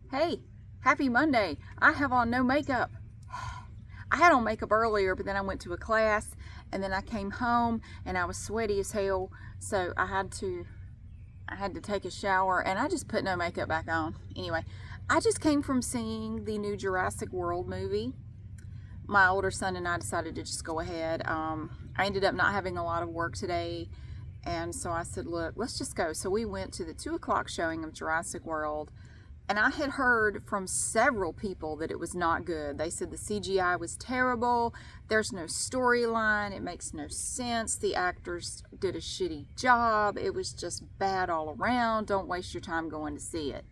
Hey, happy Monday. I have on no makeup. I had on makeup earlier, but then I went to a class and then I came home and I was sweaty as hell, so I had to take a shower and I just put no makeup back on. Anyway, I just came from seeing the new Jurassic World movie. My older son and I decided to just go ahead. I ended up not having a lot of work today, and so I said, look, let's just go. So we went to the 2 o'clock showing of Jurassic World. And I had heard from several people that it was not good. They said the CGI was terrible. There's no storyline. It makes no sense. The actors did a shitty job. It was just bad all around. Don't waste your time going to see it.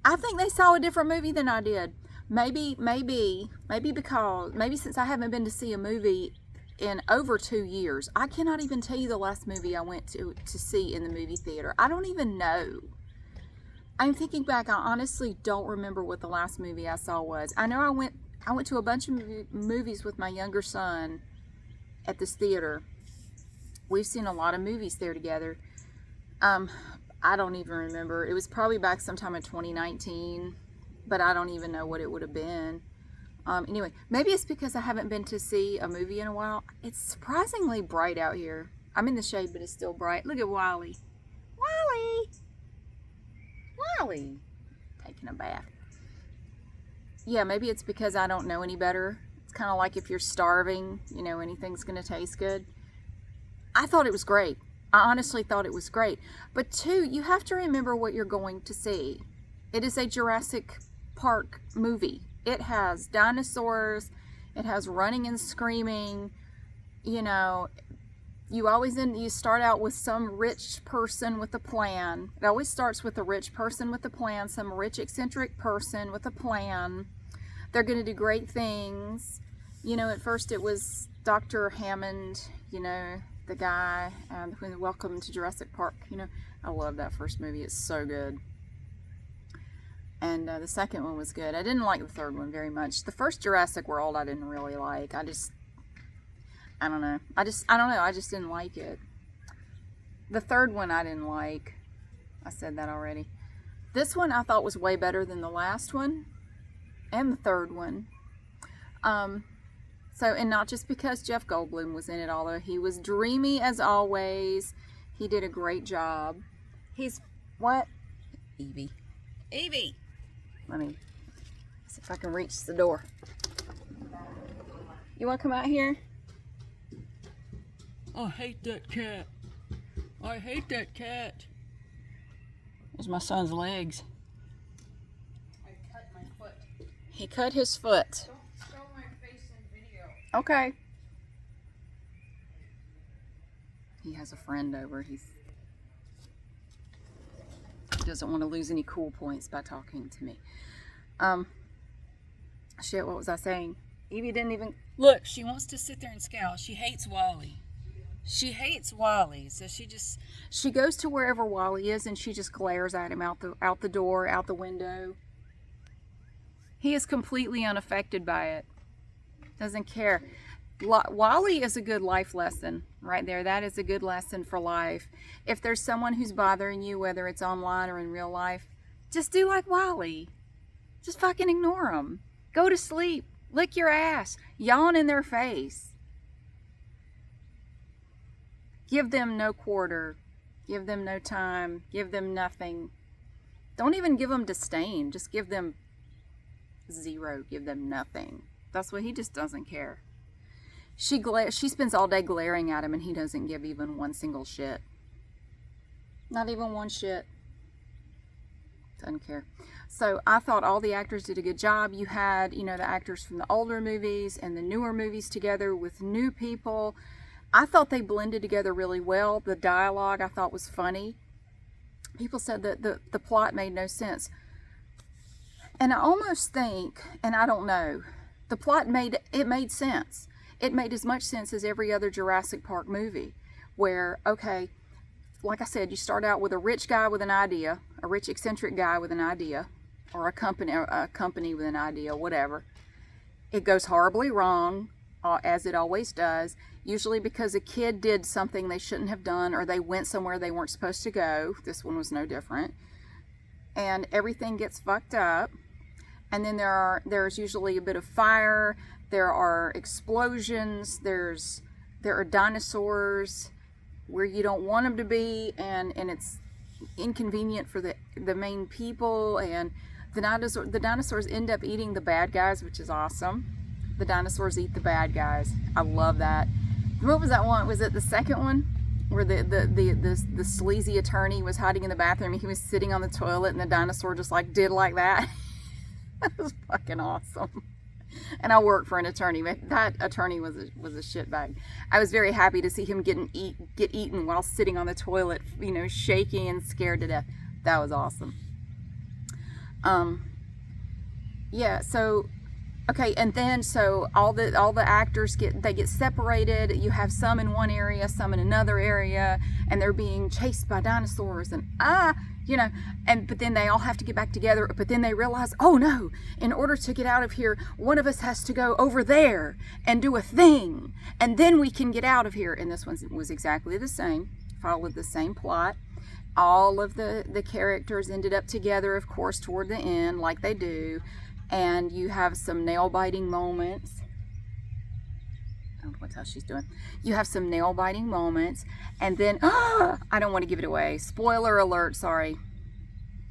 I think they saw a different movie than I did. Maybe since I haven't been to see a movie in over 2 years, I cannot even tell you the last movie I went to see in the movie theater. I don't even know. I'm thinking back, I honestly don't remember what the last movie I saw was. I know I went to a bunch of movies with my younger son at this theater. We've seen a lot of movies there together. I don't even remember. It was probably back sometime in 2019, but I don't even know what it would have been. Anyway, maybe it's because I haven't been to see a movie in a while. It's surprisingly bright out here. I'm in the shade, but it's still bright. Look at Wiley. Wiley taking a bath. Yeah, maybe it's because I don't know any better. It's kind of like if you're starving, anything's going to taste good. I thought it was great. I honestly thought it was great. But two, you have to remember what you're going to see. It is a Jurassic Park movie. It has dinosaurs. It has running and screaming. You start out with some rich person with a plan. It always starts with a rich person with a plan, some rich eccentric person with a plan. They're going to do great things. At first it was Dr. Hammond, the guy, Welcome to Jurassic Park. I love that first movie. It's so good. And the second one was good. I didn't like the third one very much. The first Jurassic World I didn't really like. I don't know. I just didn't like it. The third one I didn't like. I said that already. This one I thought was way better than the last one and the third one. And not just because Jeff Goldblum was in it, although he was dreamy as always. He did a great job. What? Evie. Let me see if I can reach the door. You want to come out here? I hate that cat. There's my son's legs. I cut my foot. He cut his foot. Don't show my face in video. Okay. He has a friend over. He doesn't want to lose any cool points by talking to me. Shit, what was I saying? Evie didn't even... Look, she wants to sit there and scowl. She hates Wally. So she goes to wherever Wally is and she just glares at him out the door, out the window. He is completely unaffected by it. Doesn't care. Wally is a good life lesson right there. That is a good lesson for life. If there's someone who's bothering you, whether it's online or in real life, just do like Wally. Just fucking ignore them. Go to sleep. Lick your ass. Yawn in their face. Give them no quarter. Give them no time. Give them nothing. Don't even give them disdain. Just give them zero. Give them nothing. That's what he just doesn't care. She spends all day glaring at him and he doesn't give even one single shit. Not even one shit. Doesn't care. So I thought all the actors did a good job. You had, the actors from the older movies and the newer movies together with new people. I thought they blended together really well. The dialogue I thought was funny. People said that the plot made no sense. And I almost think, and I don't know, the plot made sense. It made as much sense as every other Jurassic Park movie. Where, okay, like I said, you start out with a rich guy with an idea, a rich eccentric guy with an idea, or a company with an idea, whatever. It goes horribly wrong, as it always does. Usually because a kid did something they shouldn't have done or they went somewhere they weren't supposed to go. This one was no different. and everything gets fucked up. And then there's usually a bit of fire, there are explosions, there are dinosaurs where you don't want them to be, and it's inconvenient for the main people, and the dinosaurs end up eating the bad guys, which is awesome. The dinosaurs eat the bad guys. I love that. What was that one? Was it the second one? Where the sleazy attorney was hiding in the bathroom and he was sitting on the toilet and the dinosaur just like did like that. That was fucking awesome. And I worked for an attorney, but that attorney was a shitbag. I was very happy to see him get eaten while sitting on the toilet, you know, shaking and scared to death. That was awesome. Yeah, so okay, and then so all the actors get separated. You have some in one area, some in another area, and they're being chased by dinosaurs, and you know, but then they all have to get back together. But then they realize, oh no, in order to get out of here, one of us has to go over there and do a thing, and then we can get out of here. And this one was exactly the same, followed the same plot. All of the characters ended up together, of course, toward the end, like they do. And you have some nail-biting moments. I don't know what the hell she's doing. You have some nail-biting moments, and then I don't want to give it away. Spoiler alert, sorry.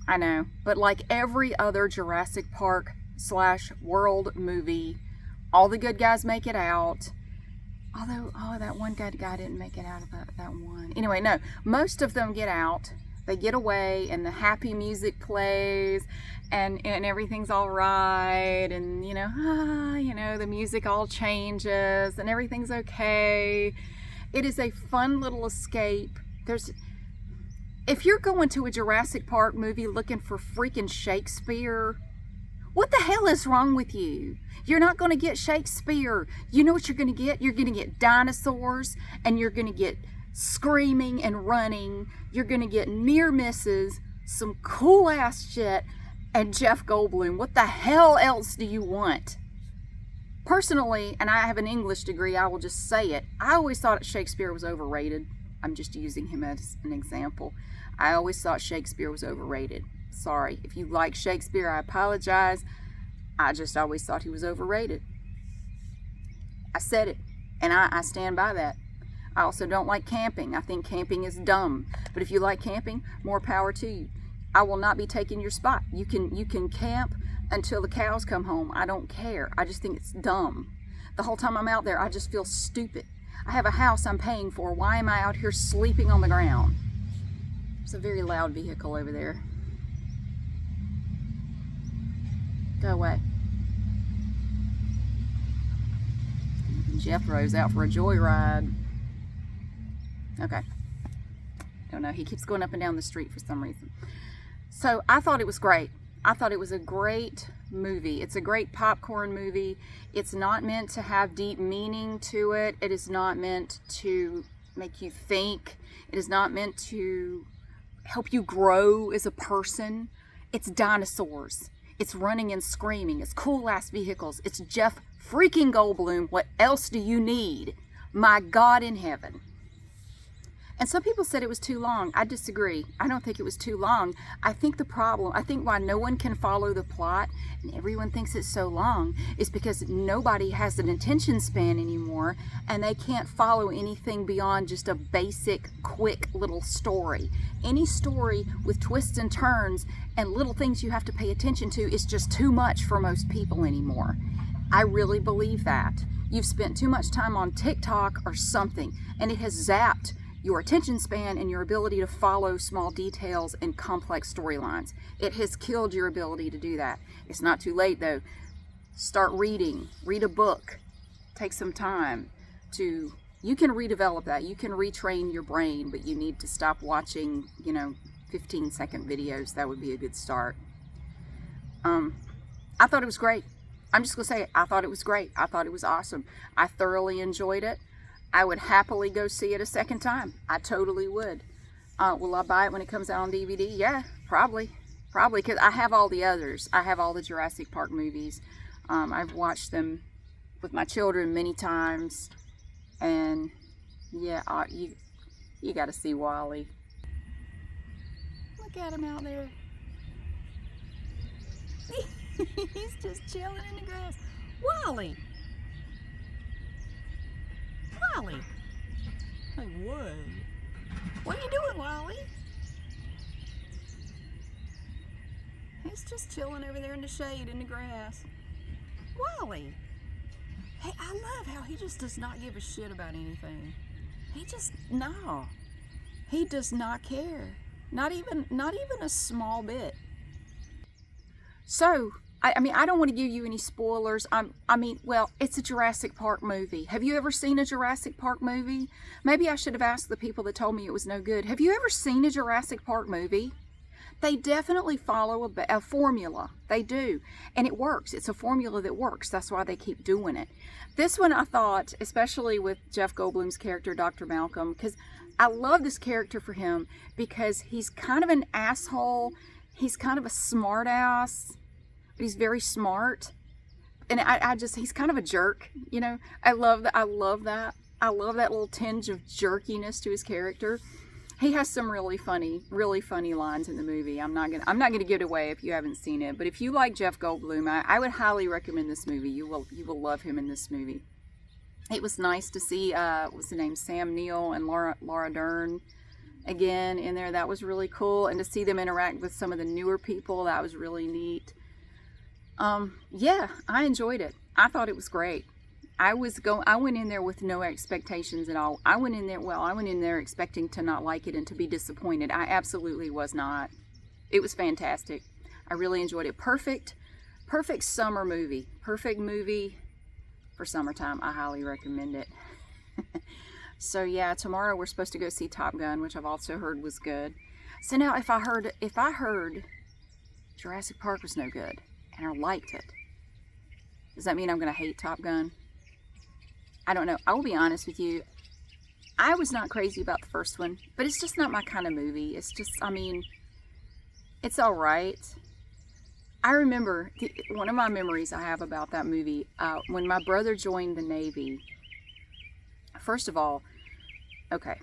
I know. But like every other Jurassic Park / world movie, all the good guys make it out. Although, that one good guy didn't make it out of that one. Anyway, no. Most of them get out. They get away, and the happy music plays, and everything's all right, and you know, the music all changes, and everything's okay. It is a fun little escape. If you're going to a Jurassic Park movie looking for freaking Shakespeare, what the hell is wrong with you? You're not going to get Shakespeare. You know what you're going to get? You're going to get dinosaurs, and you're going to get screaming and running. You're gonna get near misses, some cool ass shit, and Jeff Goldblum. What the hell else do you want? Personally, and I have an English degree, I will just say it, I always thought Shakespeare was overrated. I'm just using him as an example. I always thought Shakespeare was overrated. Sorry, if you like Shakespeare, I apologize. I just always thought he was overrated. I said it, and I stand by that. I also don't like camping. I think camping is dumb. But if you like camping, more power to you. I will not be taking your spot. You can camp until the cows come home. I don't care. I just think it's dumb. The whole time I'm out there, I just feel stupid. I have a house I'm paying for. Why am I out here sleeping on the ground? There's a very loud vehicle over there. Go away. Jethro's out for a joyride. Okay. Don't know. He keeps going up and down the street for some reason. So I thought it was great. I thought it was a great movie. It's a great popcorn movie. It's not meant to have deep meaning to it. It is not meant to make you think. It is not meant to help you grow as a person. It's dinosaurs. It's running and screaming. It's cool ass vehicles. It's Jeff freaking Goldblum. What else do you need? My God in heaven. And some people said it was too long. I disagree. I don't think it was too long. I think why no one can follow the plot and everyone thinks it's so long is because nobody has an attention span anymore, and they can't follow anything beyond just a basic, quick little story. Any story with twists and turns and little things you have to pay attention to is just too much for most people anymore. I really believe that. You've spent too much time on TikTok or something, and it has zapped your attention span and your ability to follow small details and complex storylines. It has killed your ability to do that. It's not too late though. Start reading. Read a book. Take some time to, you can redevelop that. You can retrain your brain, but you need to stop watching, 15-second videos. That would be a good start. I thought it was great. I'm just gonna say it. I thought it was great. I thought it was awesome. I thoroughly enjoyed it. I would happily go see it a second time. I totally would. Will I buy it when it comes out on DVD? Yeah, probably. Probably, because I have all the others. I have all the Jurassic Park movies. I've watched them with my children many times. And yeah, you got to see Wally. Look at him out there. just chilling in the grass. Wally! Wally! Like, what? What are you doing, Wally? He's just chilling over there in the shade in the grass. Wally! Hey, I love how he just does not give a shit about anything. He just, no. He does not care. Not even a small bit. So, I mean, I don't want to give you any spoilers. Well, it's a Jurassic Park movie. Have you ever seen a Jurassic Park movie? Maybe I should have asked the people that told me it was no good. Have you ever seen a Jurassic Park movie? They definitely follow a formula. They do. And it works. It's a formula that works. That's why they keep doing it. This one I thought, especially with Jeff Goldblum's character, Dr. Malcolm, because I love this character for him because he's kind of an asshole. He's kind of a smart ass. He's very smart. And he's kind of a jerk, you know. I love that. I love that little tinge of jerkiness to his character. He has some really funny lines in the movie. I'm not gonna give it away if you haven't seen it. But if you like Jeff Goldblum, I would highly recommend this movie. You will love him in this movie. It was nice to see what's the name, Sam Neill and Laura Dern again in there. That was really cool, and to see them interact with some of the newer people, that was really neat. Yeah, I enjoyed it. I thought it was great. I went in there with no expectations at all. I went in there expecting to not like it and to be disappointed. I absolutely was not. It was fantastic. I really enjoyed it. Perfect summer movie. Perfect movie for summertime. I highly recommend it. So yeah, tomorrow we're supposed to go see Top Gun, which I've also heard was good. So now if I heard Jurassic Park was no good and I liked it, does that mean I'm going to hate Top Gun? I don't know. I will be honest with you. I was not crazy about the first one, but it's just not my kind of movie. It's just, I mean, it's all right. I remember one of my memories I have about that movie, when my brother joined the Navy. First of all, okay,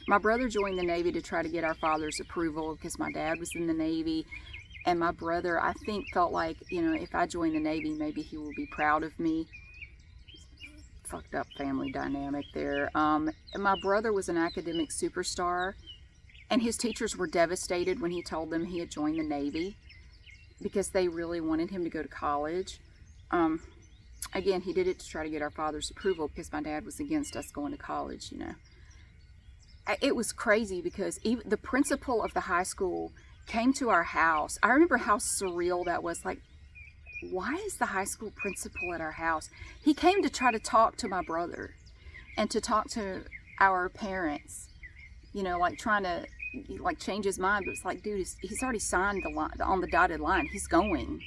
my brother joined the Navy to try to get our father's approval because my dad was in the Navy. And my brother, I think, felt like, you know, if I join the Navy, maybe he will be proud of me. Fucked up family dynamic there. And my brother was an academic superstar, and his teachers were devastated when he told them he had joined the Navy because they really wanted him to go to college. Again, he did it to try to get our father's approval because my dad was against us going to college, you know. It was crazy because even the principal of the high school came to our house. I remember how surreal that was. Like, why is the high school principal at our house? He came to try to talk to my brother and to talk to our parents, you know, like trying to like change his mind. But it's like, dude, he's already signed the line, on the dotted line. He's going.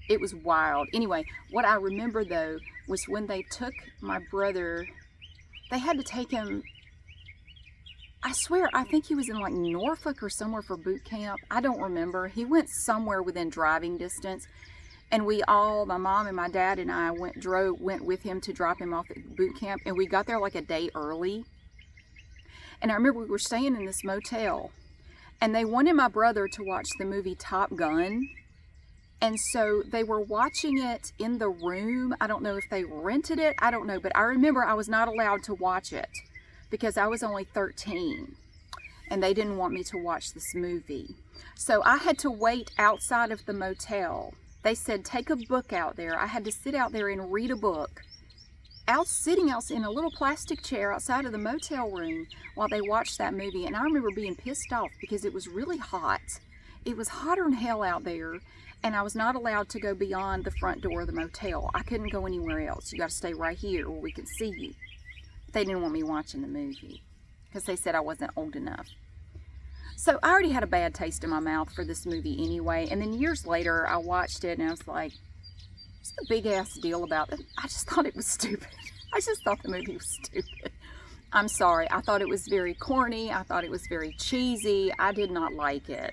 It was wild. Anyway, what I remember though was when they took my brother, they had to take him, I swear, I think he was in like Norfolk or somewhere for boot camp. I don't remember. He went somewhere within driving distance. And we all, my mom and my dad and I went with him to drop him off at boot camp. And we got there like a day early. And I remember we were staying in this motel. And they wanted my brother to watch the movie Top Gun. And so they were watching it in the room. I don't know if they rented it. I don't know. But I remember I was not allowed to watch it because I was only 13. And they didn't want me to watch this movie. So I had to wait outside of the motel. They said, take a book out there. I had to sit out there and read a book. Sitting out in a little plastic chair outside of the motel room while they watched that movie. And I remember being pissed off because it was really hot. It was hotter than hell out there. And I was not allowed to go beyond the front door of the motel. I couldn't go anywhere else. You got to stay right here where we can see you. They didn't want me watching the movie because they said I wasn't old enough. So I already had a bad taste in my mouth for this movie anyway. And then years later, I watched it and I was like, what's the big ass deal about it? I just thought it was stupid. I just thought the movie was stupid. I'm sorry. I thought it was very corny. I thought it was very cheesy. I did not like it.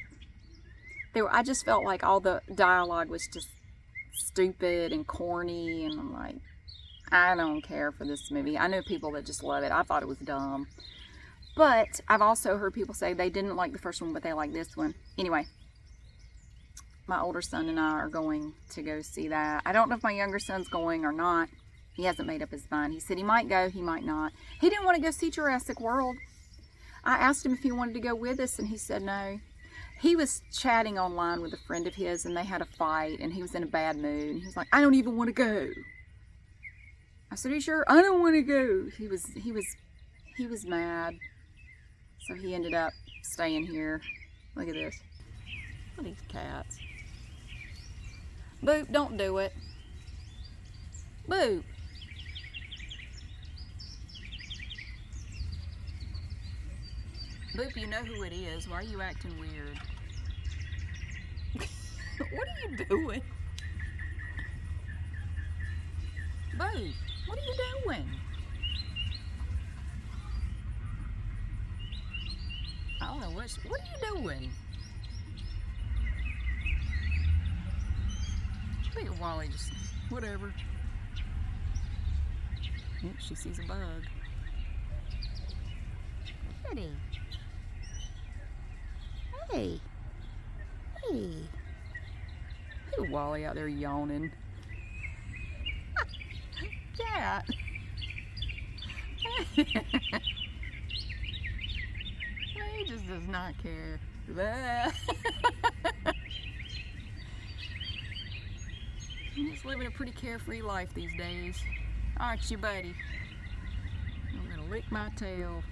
I just felt like all the dialogue was just stupid and corny. And I'm like, I don't care for this movie. I know people that just love it. I thought it was dumb. But I've also heard people say they didn't like the first one, but they like this one. Anyway, my older son and I are going to go see that. I don't know if my younger son's going or not. He hasn't made up his mind. He said he might go, he might not. He didn't want to go see Jurassic World. I asked him if he wanted to go with us, and he said no. He was chatting online with a friend of his, and they had a fight, and he was in a bad mood. And he was like, I don't even want to go. I said, are you sure? I don't want to go. He was mad. So he ended up staying here. Look at this. Look at these cats. Boop, don't do it. Boop. Boop, you know who it is. Why are you acting weird? What are you doing? Boop, what are you doing? I don't know what are you doing? Look at Wally just, whatever. Oh, she sees a bug. Pretty. Hey. Hey. Look at Wally out there yawning. Cat. He just does not care. He's living a pretty carefree life these days. Aren't you, buddy? I'm gonna lick my tail.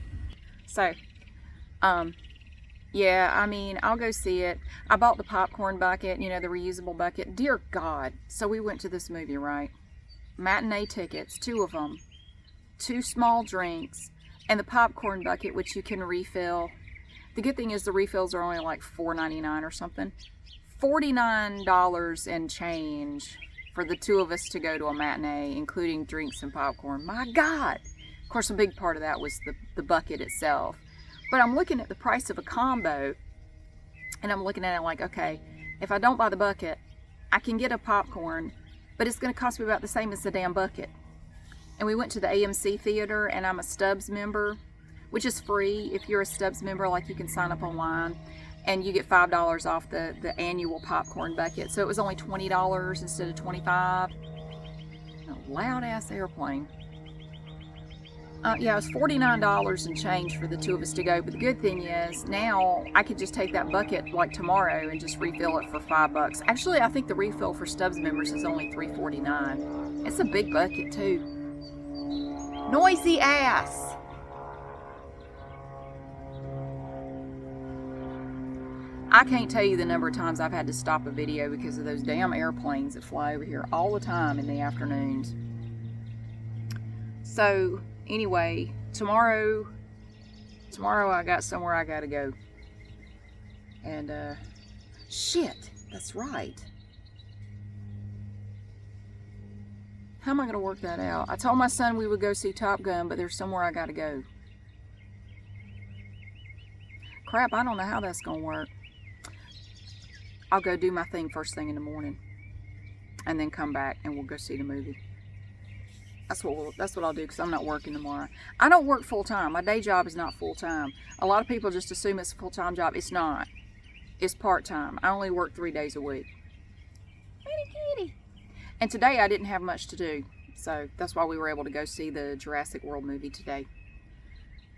So, yeah, I mean, I'll go see it. I bought the popcorn bucket, you know, the reusable bucket. Dear God. So we went to this movie, right? Matinee tickets, 2 of them. 2 small drinks. And the popcorn bucket, which you can refill. The good thing is the refills are only like $4.99 or something. $49 and change for the 2 of us to go to a matinee, including drinks and popcorn. My God! Of course, a big part of that was the bucket itself. But I'm looking at the price of a combo, and I'm looking at it like, okay, if I don't buy the bucket, I can get a popcorn, but it's going to cost me about the same as the damn bucket. And we went to the AMC theater, and I'm a Stubbs member, which is free. If you're a Stubbs member, like, you can sign up online, and you get $5 off the annual popcorn bucket. So it was only $20 instead of $25. A loud-ass airplane. Yeah, it was $49 and change for the 2 of us to go. But the good thing is, now I could just take that bucket like tomorrow and just refill it for $5. Actually, I think the refill for Stubbs members is only $3.49. It's a big bucket too. Noisy ass. I can't tell you the number of times I've had to stop a video because of those damn airplanes that fly over here all the time in the afternoons. So anyway, tomorrow I got somewhere I gotta go. And shit, that's right. How am I gonna work that out? I told my son we would go see Top Gun, but there's somewhere I gotta go. Crap, I don't know how that's gonna work. I'll go do my thing first thing in the morning, and then come back and we'll go see the movie. That's what I'll do, because I'm not working tomorrow. I don't work full time. My day job is not full time. A lot of people just assume it's a full time job. It's not. It's part time. I only work 3 days a week. Kitty. And today I didn't have much to do, so that's why we were able to go see the Jurassic World movie today.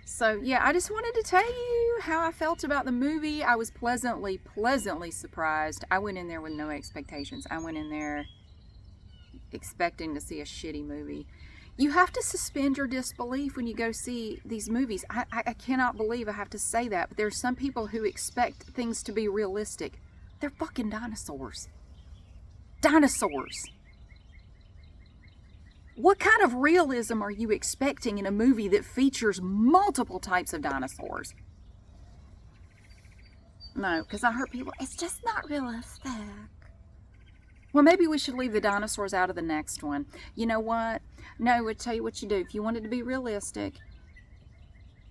So yeah, I just wanted to tell you how I felt about the movie. I was pleasantly surprised. I went in there with no expectations. I went in there expecting to see a shitty movie. You have to suspend your disbelief when you go see these movies. I cannot believe I have to say that, but there's some people who expect things to be realistic. They're fucking dinosaurs. Dinosaurs. What kind of realism are you expecting in a movie that features multiple types of dinosaurs? No, because I heard people, it's just not realistic. Well, maybe we should leave the dinosaurs out of the next one. You know what? No, we'll tell you what you do. If you wanted to be realistic,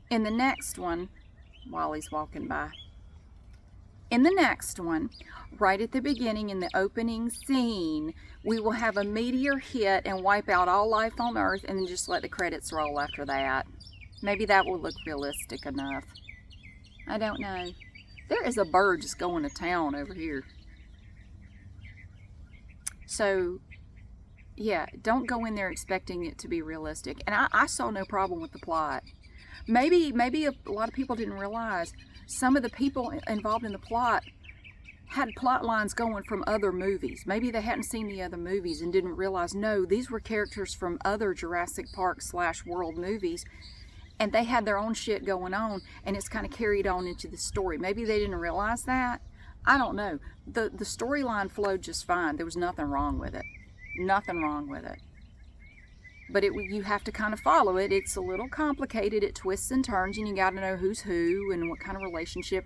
in the next one, Wally's walking by. In the next one, right at the beginning in the opening scene, we will have a meteor hit and wipe out all life on Earth, and then just let the credits roll after that. Maybe that will look realistic enough. I don't know. There is a bird just going to town over here. So, yeah, don't go in there expecting it to be realistic. And I saw no problem with the plot. Maybe a lot of people didn't realize some of the people involved in the plot had plot lines going from other movies. Maybe they hadn't seen the other movies and didn't realize, no, these were characters from other Jurassic Park / World movies, and they had their own shit going on, and it's kind of carried on into the story. Maybe they didn't realize that. I don't know. The storyline flowed just fine. There was nothing wrong with it. Nothing wrong with it. But you have to kind of follow it. It's a little complicated. It twists and turns, and you got to know who's who and what kind of relationship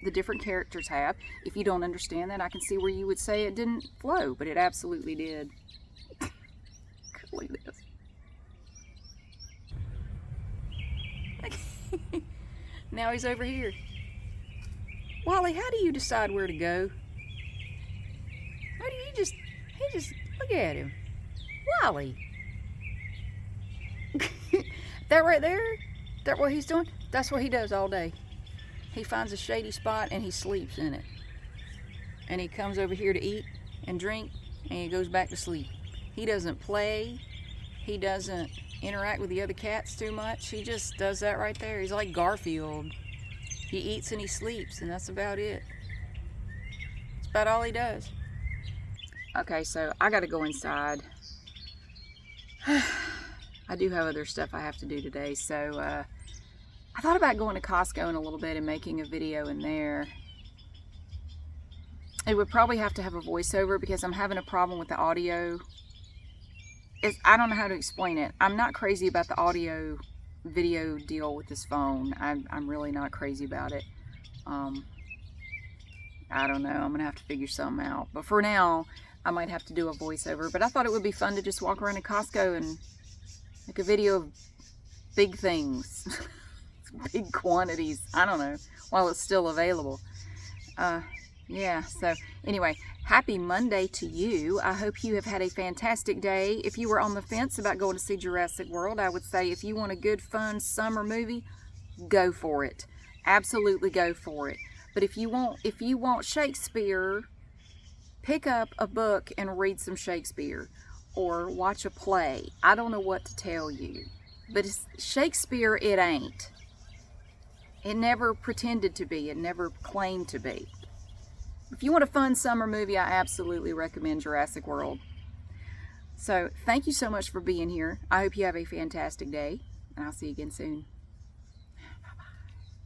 the different characters have. If you don't understand that, I can see where you would say it didn't flow, but it absolutely did. Look at this. Now he's over here. Wally, how do you decide where to go? How do you he just, look at him. Wally. That right there, that what he's doing? That's what he does all day. He finds a shady spot and he sleeps in it. And he comes over here to eat and drink and he goes back to sleep. He doesn't play. He doesn't interact with the other cats too much. He just does that right there. He's like Garfield. He eats and he sleeps, and that's about it. That's about all he does. Okay, so I gotta go inside. I do have other stuff I have to do today, so I thought about going to Costco in a little bit and making a video in there. It would probably have to have a voiceover because I'm having a problem with the audio. I don't know how to explain it. I'm not crazy about the audio video deal with this phone. I'm really not crazy about it. I don't know. I'm going to have to figure something out. But for now, I might have to do a voiceover. But I thought it would be fun to just walk around to Costco and make a video of big things. Big quantities. I don't know. While it's still available. Yeah, so anyway, happy Monday to you. I hope you have had a fantastic day. If you were on the fence about going to see Jurassic World, I would say if you want a good, fun summer movie, go for it. Absolutely go for it. But if you want Shakespeare, pick up a book and read some Shakespeare or watch a play. I don't know what to tell you. But it's Shakespeare, it ain't. It never pretended to be. It never claimed to be. If you want a fun summer movie, I absolutely recommend Jurassic World. So, thank you so much for being here. I hope you have a fantastic day, and I'll see you again soon.